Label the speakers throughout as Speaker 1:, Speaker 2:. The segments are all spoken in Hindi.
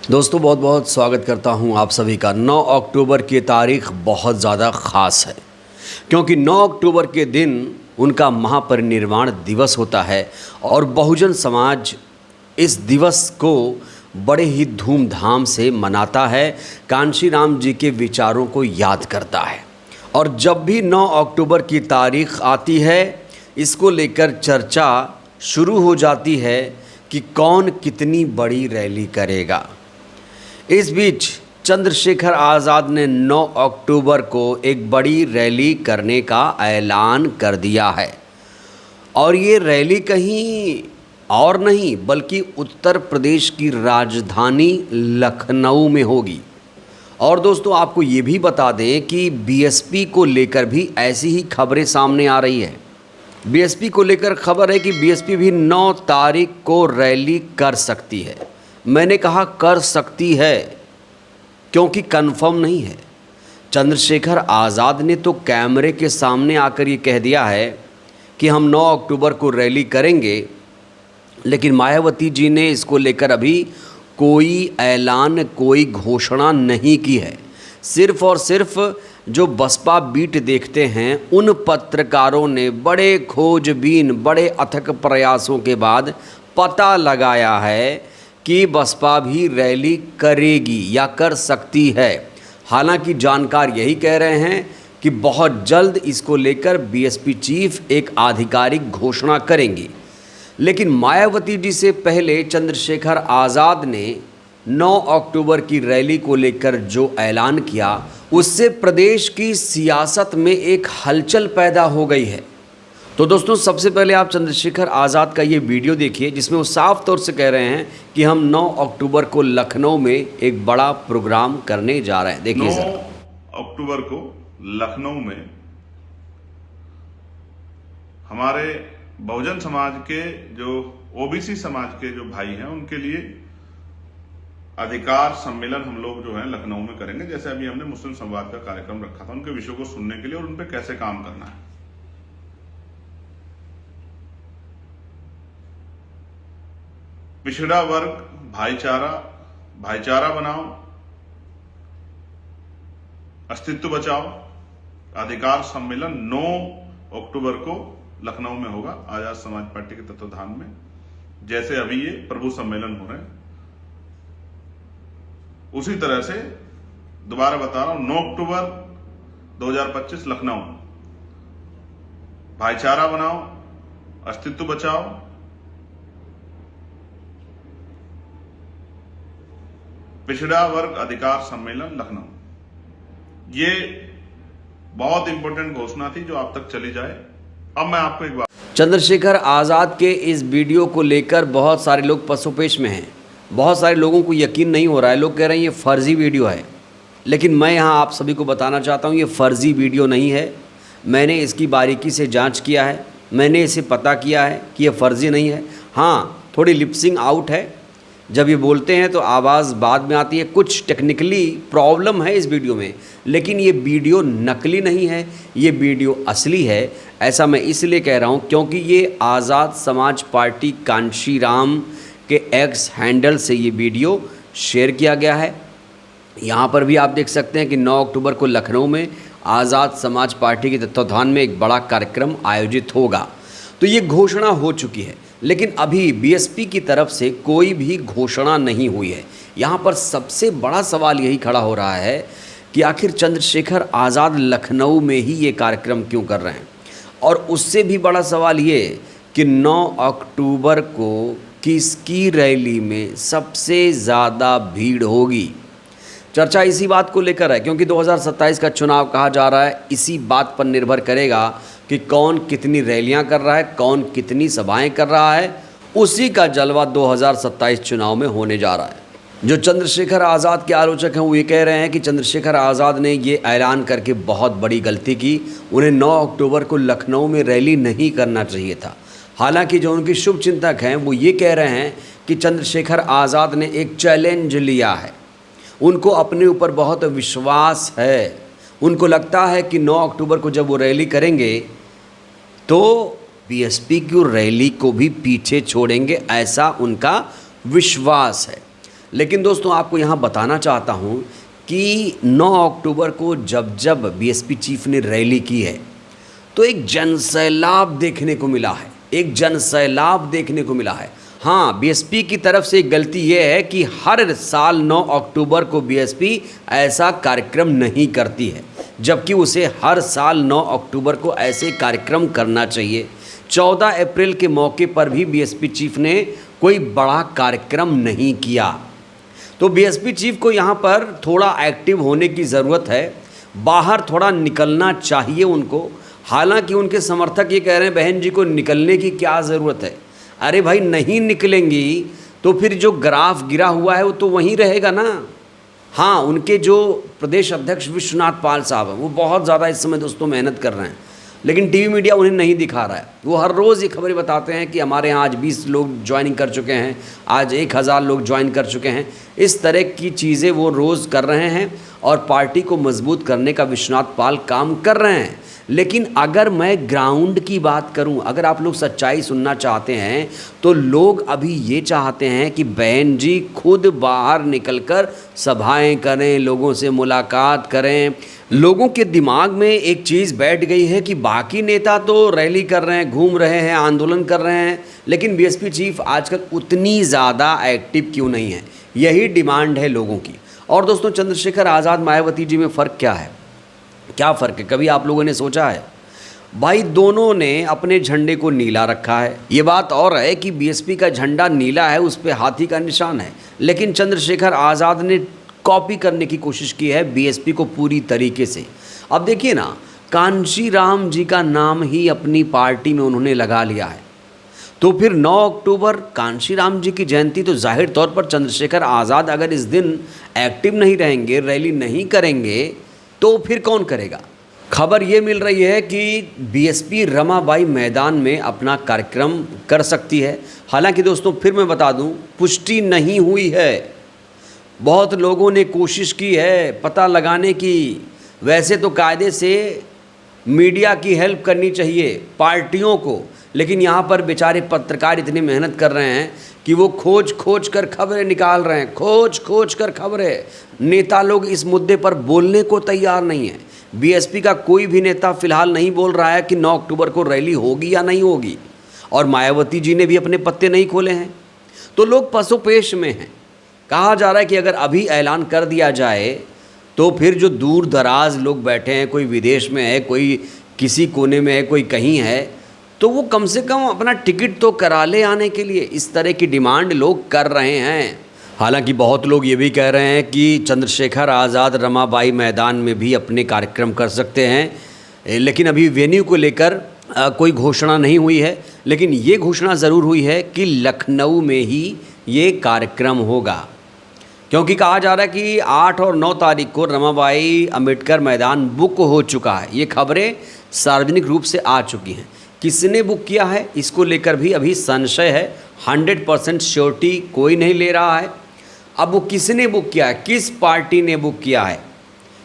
Speaker 1: दोस्तों बहुत बहुत स्वागत करता हूं आप सभी का। 9 अक्टूबर की तारीख बहुत ज़्यादा ख़ास है क्योंकि 9 अक्टूबर के दिन उनका महापरिनिर्वाण दिवस होता है और बहुजन समाज इस दिवस को बड़े ही धूमधाम से मनाता है, कांशीराम जी के विचारों को याद करता है। और जब भी 9 अक्टूबर की तारीख आती है, इसको लेकर चर्चा शुरू हो जाती है कि कौन कितनी बड़ी रैली करेगा। इस बीच चंद्रशेखर आज़ाद ने 9 अक्टूबर को एक बड़ी रैली करने का ऐलान कर दिया है और ये रैली कहीं और नहीं बल्कि उत्तर प्रदेश की राजधानी लखनऊ में होगी। और दोस्तों आपको ये भी बता दें कि बीएसपी को लेकर भी ऐसी ही खबरें सामने आ रही है। बीएसपी को लेकर खबर है कि बीएसपी भी 9 तारीख को रैली कर सकती है। मैंने कहा कर सकती है क्योंकि कंफर्म नहीं है। चंद्रशेखर आज़ाद ने तो कैमरे के सामने आकर ये कह दिया है कि हम 9 अक्टूबर को रैली करेंगे, लेकिन मायावती जी ने इसको लेकर अभी कोई ऐलान, कोई घोषणा नहीं की है। सिर्फ़ और सिर्फ जो बसपा बीट देखते हैं उन पत्रकारों ने बड़े खोजबीन, बड़े अथक प्रयासों के बाद पता लगाया है कि बसपा भी रैली करेगी या कर सकती है। हालांकि जानकार यही कह रहे हैं कि बहुत जल्द इसको लेकर बीएसपी चीफ एक आधिकारिक घोषणा करेंगी। लेकिन मायावती जी से पहले चंद्रशेखर आज़ाद ने 9 अक्टूबर की रैली को लेकर जो ऐलान किया, उससे प्रदेश की सियासत में एक हलचल पैदा हो गई है। तो दोस्तों सबसे पहले आप चंद्रशेखर आज़ाद का ये वीडियो देखिए जिसमें वो साफ तौर से कह रहे हैं कि हम 9 अक्टूबर को लखनऊ में एक बड़ा प्रोग्राम करने जा रहे हैं। देखिए
Speaker 2: 9 अक्टूबर को लखनऊ में हमारे बहुजन समाज के जो ओबीसी समाज के जो भाई हैं उनके लिए अधिकार सम्मेलन हम लोग जो है लखनऊ में करेंगे। जैसे अभी हमने मुस्लिम संवाद का कार्यक्रम रखा था उनके विषयों को सुनने के लिए और उन पर कैसे काम करना है। पिछड़ा वर्ग भाईचारा बनाओ, अस्तित्व बचाओ, अधिकार सम्मेलन 9 अक्टूबर को लखनऊ में होगा आजाद समाज पार्टी के तत्वाधान में। जैसे अभी ये प्रभु सम्मेलन हो रहे हैं उसी तरह से दोबारा बता रहा हूं, 9 अक्टूबर 2025 लखनऊ। भाईचारा बनाओ, अस्तित्व बचाओ, पिछड़ा वर्ग अधिकार सम्मेलन लखनऊ। ये बहुत इंपॉर्टेंट घोषणा थी जो आप तक चली जाए। अब मैं आपको एक बात,
Speaker 1: चंद्रशेखर आज़ाद के इस वीडियो को लेकर बहुत सारे लोग पसोपेश में हैं। बहुत सारे लोगों को यकीन नहीं हो रहा है। लोग कह रहे हैं ये फर्जी वीडियो है, लेकिन मैं यहाँ आप सभी को बताना चाहता हूँ ये फर्जी वीडियो नहीं है। मैंने इसकी बारीकी से जांच किया है, मैंने इसे पता किया है कि ये फर्जी नहीं है। हाँ, थोड़ी लिपसिंग आउट है, जब ये बोलते हैं तो आवाज़ बाद में आती है। कुछ टेक्निकली प्रॉब्लम है इस वीडियो में, लेकिन ये वीडियो नकली नहीं है, ये वीडियो असली है। ऐसा मैं इसलिए कह रहा हूँ क्योंकि ये आज़ाद समाज पार्टी कांशीराम के एक्स हैंडल से ये वीडियो शेयर किया गया है। यहाँ पर भी आप देख सकते हैं कि 9 अक्टूबर को लखनऊ में आज़ाद समाज पार्टी के तत्वाधान में एक बड़ा कार्यक्रम आयोजित होगा। तो ये घोषणा हो चुकी है, लेकिन अभी बीएसपी की तरफ से कोई भी घोषणा नहीं हुई है। यहाँ पर सबसे बड़ा सवाल यही खड़ा हो रहा है कि आखिर चंद्रशेखर आज़ाद लखनऊ में ही ये कार्यक्रम क्यों कर रहे हैं। और उससे भी बड़ा सवाल ये कि 9 अक्टूबर को किसकी रैली में सबसे ज़्यादा भीड़ होगी। चर्चा इसी बात को लेकर है क्योंकि 2027 का चुनाव कहा जा रहा है। इसी बात पर निर्भर करेगा कि कौन कितनी रैलियां कर रहा है, कौन कितनी सभाएं कर रहा है। उसी का जलवा 2027 चुनाव में होने जा रहा है। जो चंद्रशेखर आज़ाद के आलोचक हैं वो ये कह रहे हैं कि चंद्रशेखर आज़ाद ने ये ऐलान करके बहुत बड़ी गलती की। उन्हें 9 अक्टूबर को लखनऊ में रैली नहीं करना चाहिए था। हालांकि जो उनके शुभ चिंतक हैं वो ये कह रहे हैं कि चंद्रशेखर आज़ाद ने एक चैलेंज लिया है, उनको अपने ऊपर बहुत विश्वास है। उनको लगता है कि 9 अक्टूबर को जब वो रैली करेंगे तो बीएसपी की रैली को भी पीछे छोड़ेंगे, ऐसा उनका विश्वास है। लेकिन दोस्तों आपको यहाँ बताना चाहता हूँ कि 9 अक्टूबर को जब बीएसपी चीफ ने रैली की है तो एक जनसैलाब देखने को मिला है, एक जनसैलाब देखने को मिला है। हाँ, बीएसपी की तरफ से एक गलती यह है कि हर साल 9 अक्टूबर को बीएसपी ऐसा कार्यक्रम नहीं करती है, जबकि उसे हर साल 9 अक्टूबर को ऐसे कार्यक्रम करना चाहिए। 14 अप्रैल के मौके पर भी बीएसपी चीफ ने कोई बड़ा कार्यक्रम नहीं किया। तो बीएसपी चीफ को यहाँ पर थोड़ा एक्टिव होने की ज़रूरत है, बाहर थोड़ा निकलना चाहिए उनको। हालांकि उनके समर्थक ये कह रहे हैं बहन जी को निकलने की क्या ज़रूरत है। अरे भाई, नहीं निकलेंगी तो फिर जो ग्राफ गिरा हुआ है वो तो वहीं रहेगा ना। हाँ, उनके जो प्रदेश अध्यक्ष विश्वनाथ पाल साहब हैं वो बहुत ज़्यादा इस समय दोस्तों मेहनत कर रहे हैं, लेकिन टीवी मीडिया उन्हें नहीं दिखा रहा है। वो हर रोज़ ये खबरें बताते हैं कि हमारे यहाँ आज 20 लोग ज्वाइनिंग कर चुके हैं, आज 1000 लोग ज्वाइन कर चुके हैं। इस तरह की चीज़ें वो रोज़ कर रहे हैं और पार्टी को मजबूत करने का विश्वनाथ पाल काम कर रहे हैं। लेकिन अगर मैं ग्राउंड की बात करूं, अगर आप लोग सच्चाई सुनना चाहते हैं तो लोग अभी ये चाहते हैं कि बहन जी खुद बाहर निकलकर सभाएं करें, लोगों से मुलाकात करें। लोगों के दिमाग में एक चीज़ बैठ गई है कि बाकी नेता तो रैली कर रहे हैं, घूम रहे हैं, आंदोलन कर रहे हैं, लेकिन बीएसपी चीफ आजकल उतनी ज़्यादा एक्टिव क्यों नहीं है, यही डिमांड है लोगों की। और दोस्तों, चंद्रशेखर आज़ाद मायावती जी में फ़र्क क्या है? क्या फ़र्क है, कभी आप लोगों ने सोचा है? भाई, दोनों ने अपने झंडे को नीला रखा है। ये बात और है कि बीएसपी का झंडा नीला है, उस पर हाथी का निशान है, लेकिन चंद्रशेखर आज़ाद ने कॉपी करने की कोशिश की है बीएसपी को पूरी तरीके से। अब देखिए ना, कांशी राम जी का नाम ही अपनी पार्टी में उन्होंने लगा लिया है, तो फिर 9 अक्टूबर कांशी राम जी की जयंती, तो जाहिर तौर पर चंद्रशेखर आज़ाद अगर इस दिन एक्टिव नहीं रहेंगे, रैली नहीं करेंगे, तो फिर कौन करेगा? खबर ये मिल रही है कि बीएसपी रमाबाई मैदान में अपना कार्यक्रम कर सकती है। हालांकि दोस्तों, फिर मैं बता दूं, पुष्टि नहीं हुई है। बहुत लोगों ने कोशिश की है पता लगाने की। वैसे तो कायदे से मीडिया की हेल्प करनी चाहिए पार्टियों को, लेकिन यहाँ पर बेचारे पत्रकार इतनी मेहनत कर रहे हैं कि वो खोज कर खबरें निकाल रहे हैं, खोज कर खबरें। नेता लोग इस मुद्दे पर बोलने को तैयार नहीं है। बीएसपी का कोई भी नेता फिलहाल नहीं बोल रहा है कि 9 अक्टूबर को रैली होगी या नहीं होगी, और मायावती जी ने भी अपने पत्ते नहीं खोले हैं, तो लोग पसोपेश में हैं। कहा जा रहा है कि अगर अभी ऐलान कर दिया जाए तो फिर जो दूर दराज लोग बैठे हैं, कोई विदेश में है, कोई किसी कोने में है, कोई कहीं है, तो वो कम से कम अपना टिकट तो करा ले आने के लिए। इस तरह की डिमांड लोग कर रहे हैं। हालांकि बहुत लोग ये भी कह रहे हैं कि चंद्रशेखर आज़ाद रमाबाई मैदान में भी अपने कार्यक्रम कर सकते हैं, लेकिन अभी वेन्यू को लेकर कोई घोषणा नहीं हुई है। लेकिन ये घोषणा ज़रूर हुई है कि लखनऊ में ही ये कार्यक्रम होगा, क्योंकि कहा जा रहा है कि 8 और 9 तारीख को रमाबाई अंबेडकर मैदान बुक हो चुका है। ये खबरें सार्वजनिक रूप से आ चुकी हैं। किसने बुक किया है इसको लेकर भी अभी संशय है, 100% श्योरिटी कोई नहीं ले रहा है। अब वो किसने बुक किया है, किस पार्टी ने बुक किया है?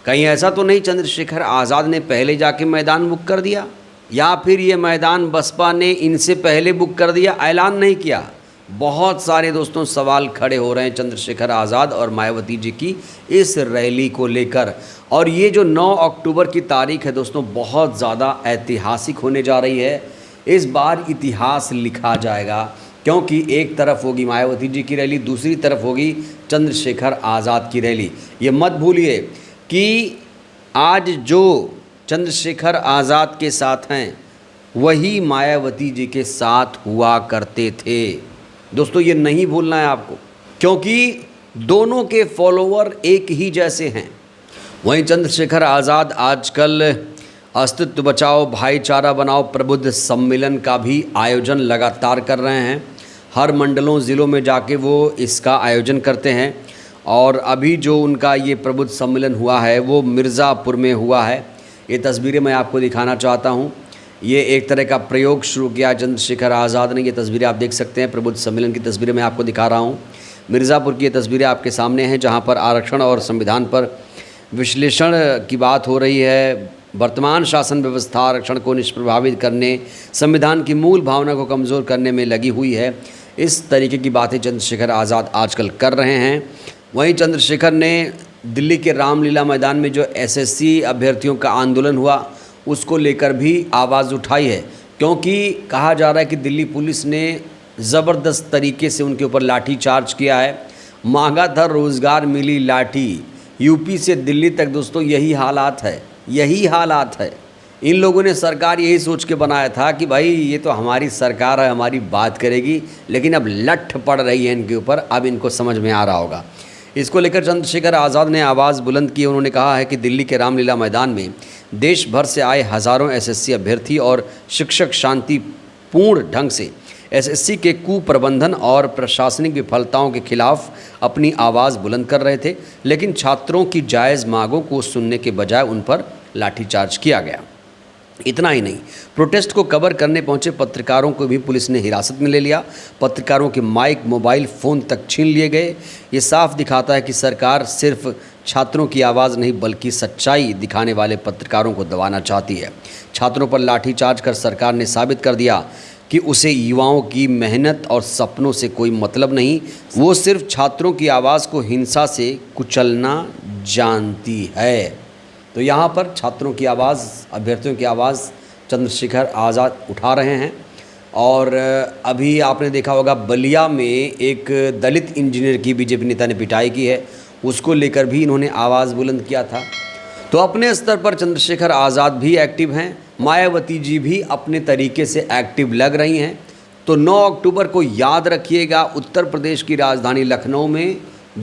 Speaker 1: कहीं ऐसा तो नहीं चंद्रशेखर आज़ाद ने पहले जाके मैदान बुक कर दिया, या फिर ये मैदान बसपा ने इनसे पहले बुक कर दिया, ऐलान नहीं किया? बहुत सारे दोस्तों सवाल खड़े हो रहे हैं चंद्रशेखर आज़ाद और मायावती जी की इस रैली को लेकर। और ये जो 9 अक्टूबर की तारीख है दोस्तों, बहुत ज़्यादा ऐतिहासिक होने जा रही है। इस बार इतिहास लिखा जाएगा, क्योंकि एक तरफ होगी मायावती जी की रैली, दूसरी तरफ होगी चंद्रशेखर आज़ाद की रैली। ये मत भूलिए कि आज जो चंद्रशेखर आज़ाद के साथ हैं वही मायावती जी के साथ हुआ करते थे। दोस्तों, ये नहीं भूलना है आपको, क्योंकि दोनों के फॉलोवर एक ही जैसे हैं। वहीं चंद्रशेखर आज़ाद आजकल अस्तित्व बचाओ भाईचारा बनाओ प्रबुद्ध सम्मेलन का भी आयोजन लगातार कर रहे हैं। हर मंडलों ज़िलों में जाके वो इसका आयोजन करते हैं, और अभी जो उनका ये प्रबुद्ध सम्मेलन हुआ है वो मिर्ज़ापुर में हुआ है। ये तस्वीरें मैं आपको दिखाना चाहता हूँ। ये एक तरह का प्रयोग शुरू किया चंद्रशेखर आज़ाद ने। ये तस्वीरें आप देख सकते हैं, प्रबुद्ध सम्मेलन की तस्वीरें मैं आपको दिखा रहा हूँ। मिर्ज़ापुर की ये तस्वीरें आपके सामने हैं, जहाँ पर आरक्षण और संविधान पर विश्लेषण की बात हो रही है। वर्तमान शासन व्यवस्था आरक्षण को निष्प्रभावित करने, संविधान की मूल भावना को कमज़ोर करने में लगी हुई है। इस तरीके की बातें चंद्रशेखर आज़ाद आजकल कर रहे हैं। वहीं चंद्रशेखर ने दिल्ली के रामलीला मैदान में जो एसएससी अभ्यर्थियों का आंदोलन हुआ उसको लेकर भी आवाज़ उठाई है, क्योंकि कहा जा रहा है कि दिल्ली पुलिस ने ज़बरदस्त तरीके से उनके ऊपर लाठी चार्ज किया है। मांगा था रोज़गार मिली लाठी, यूपी से दिल्ली तक दोस्तों यही हालात है, यही हालात है। इन लोगों ने सरकार यही सोच के बनाया था कि भाई ये तो हमारी सरकार है, हमारी बात करेगी, लेकिन अब लठ पड़ रही है इनके ऊपर, अब इनको समझ में आ रहा होगा। इसको लेकर चंद्रशेखर आज़ाद ने आवाज़ बुलंद की। उन्होंने कहा है कि दिल्ली के रामलीला मैदान में देश भर से आए हज़ारों एसएससी अभ्यर्थी और शिक्षक शांतिपूर्ण ढंग से एसएससी के कुप्रबंधन और प्रशासनिक विफलताओं के खिलाफ अपनी आवाज़ बुलंद कर रहे थे, लेकिन छात्रों की जायज़ मांगों को सुनने के बजाय उन पर लाठीचार्ज किया गया। इतना ही नहीं, प्रोटेस्ट को कवर करने पहुंचे पत्रकारों को भी पुलिस ने हिरासत में ले लिया। पत्रकारों के माइक, मोबाइल फ़ोन तक छीन लिए गए। ये साफ दिखाता है कि सरकार सिर्फ छात्रों की आवाज़ नहीं बल्कि सच्चाई दिखाने वाले पत्रकारों को दबाना चाहती है। छात्रों पर लाठीचार्ज कर सरकार ने साबित कर दिया कि उसे युवाओं की मेहनत और सपनों से कोई मतलब नहीं, वो सिर्फ छात्रों की आवाज़ को हिंसा से कुचलना जानती है। तो यहाँ पर छात्रों की आवाज़, अभ्यर्थियों की आवाज़ चंद्रशेखर आज़ाद उठा रहे हैं। और अभी आपने देखा होगा बलिया में एक दलित इंजीनियर की बीजेपी नेता ने पिटाई की है, उसको लेकर भी इन्होंने आवाज़ बुलंद किया था। तो अपने स्तर पर चंद्रशेखर आज़ाद भी एक्टिव हैं, मायावती जी भी अपने तरीके से एक्टिव लग रही हैं। तो 9 अक्टूबर को याद रखिएगा, उत्तर प्रदेश की राजधानी लखनऊ में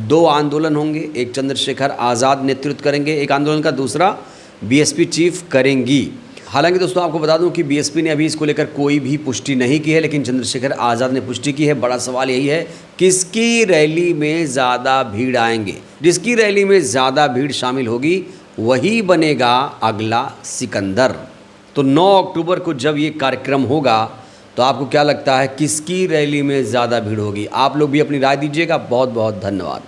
Speaker 1: 2 आंदोलन होंगे। एक चंद्रशेखर आज़ाद नेतृत्व करेंगे एक आंदोलन का, दूसरा बीएसपी चीफ करेंगी। हालांकि दोस्तों आपको बता दूं कि बीएसपी ने अभी इसको लेकर कोई भी पुष्टि नहीं की है, लेकिन चंद्रशेखर आज़ाद ने पुष्टि की है। बड़ा सवाल यही है किसकी रैली में ज़्यादा भीड़ आएंगे। जिसकी रैली में ज़्यादा भीड़ शामिल होगी वही बनेगा अगला सिकंदर। तो 9 अक्टूबर को जब ये कार्यक्रम होगा तो आपको क्या लगता है किसकी रैली में ज़्यादा भीड़ होगी? आप लोग भी अपनी राय दीजिएगा। बहुत बहुत धन्यवाद।